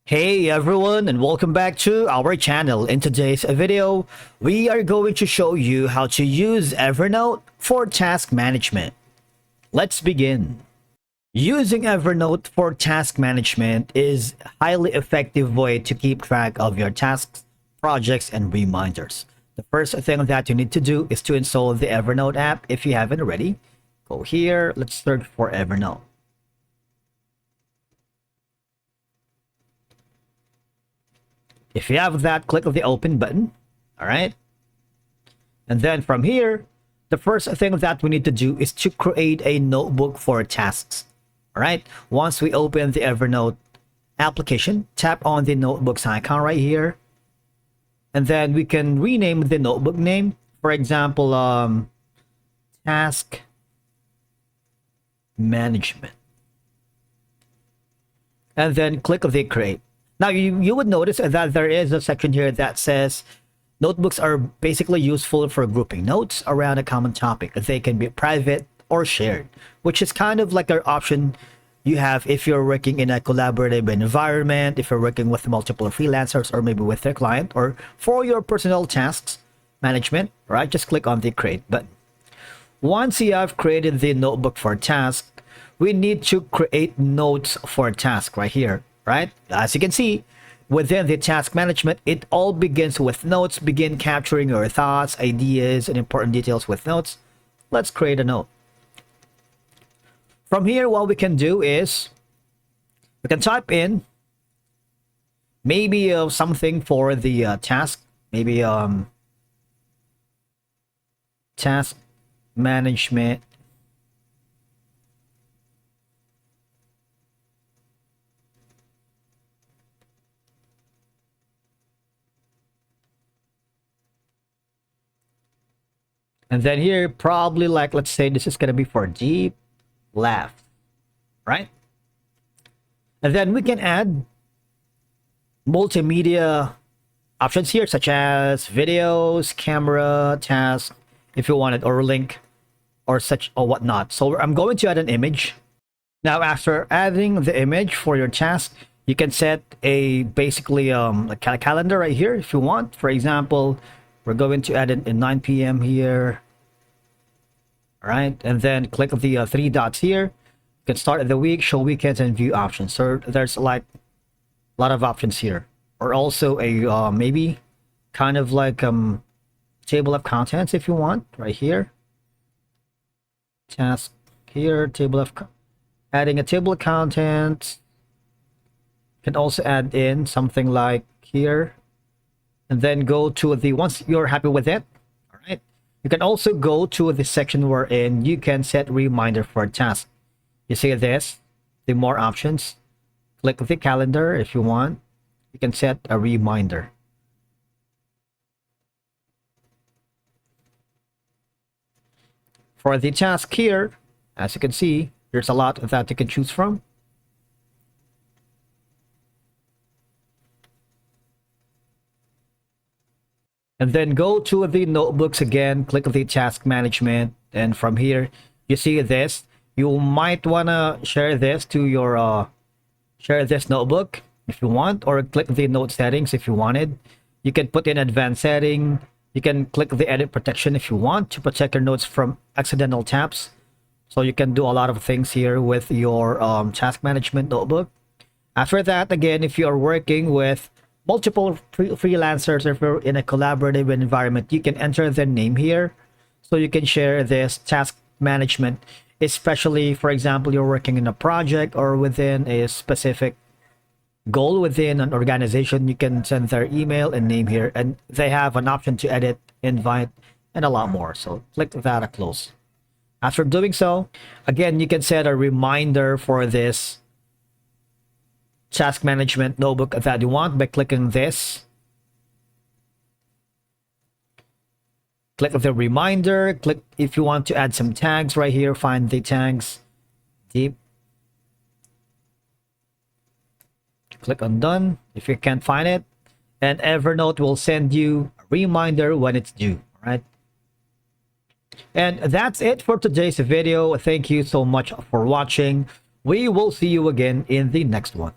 Hey everyone, and welcome back to our channel. In today's video, we are going to show you how to use Evernote for task management. Let's begin. Using Evernote for task management is a highly effective way to keep track of your tasks, projects, and reminders. The first thing that you need to do is to install the Evernote app if you haven't already. Go here, let's search for Evernote. If you have that, click on the open button. All right. And then from here, the first thing that we need to do is to create a notebook for tasks. All right. Once we open the Evernote application, tap on the notebooks icon right here. And then we can rename the notebook name. For example, task management. And then click on the create. Now, you would notice that there is a section here that says notebooks are basically useful for grouping notes around a common topic. They can be private or shared, which is kind of like an option you have if you're working in a collaborative environment, if you're working with multiple freelancers or maybe with their client, or for your personal tasks management, right? Just click on the create button. Once you have created the notebook for task, we need to create notes for task right here. Right? As you can see, within the task management, it all begins with notes. Begin capturing your thoughts, ideas, and important details with notes. Let's create a note. From here, what we can do is we can type in maybe something for the task. Maybe task management. And then here, probably like, let's say this is going to be for deep laugh, right? And then we can add multimedia options here, such as videos, camera, task, if you want it, or link, or such, or whatnot. So I'm going to add an image. Now, after adding the image for your task, you can set a basically a calendar right here if you want. For example, we're going to add it in 9 p.m. here. All right. And then click the three dots here. You can start the week, show weekends, and view options. So there's like a lot of options here. Or also a maybe kind of like table of contents if you want right here. Task here, adding a table of contents. You can also add in something like here. And then go to the, once you're happy with it, all right, you can also go to the section wherein you can set reminder for a task. You see this, the more options, click the calendar if you want. You can set a reminder. For the task here, as you can see, there's a lot that you can choose from. And then go to the notebooks again, click the task management, and from here you see this. You might wanna share this to your share this notebook if you want, or click the note settings if you wanted. You can put in advanced setting. You can click the edit protection if you want to protect your notes from accidental taps. So you can do a lot of things here with your task management notebook. After that, again, if you are working with multiple freelancers, or if you're in a collaborative environment, you can enter their name here. So you can share this task management, especially, for example, you're working in a project or within a specific goal within an organization. You can send their email and name here, and they have an option to edit, invite, and a lot more. So click that a close. After doing so, again, you can set a reminder for this task management notebook that you want by clicking this. Click the reminder. Click if you want to add some tags right here. Find the tags. Deep. Click on done if you can't find it. And Evernote will send you a reminder when it's due. All right. And that's it for today's video. Thank you so much for watching. We will see you again in the next one.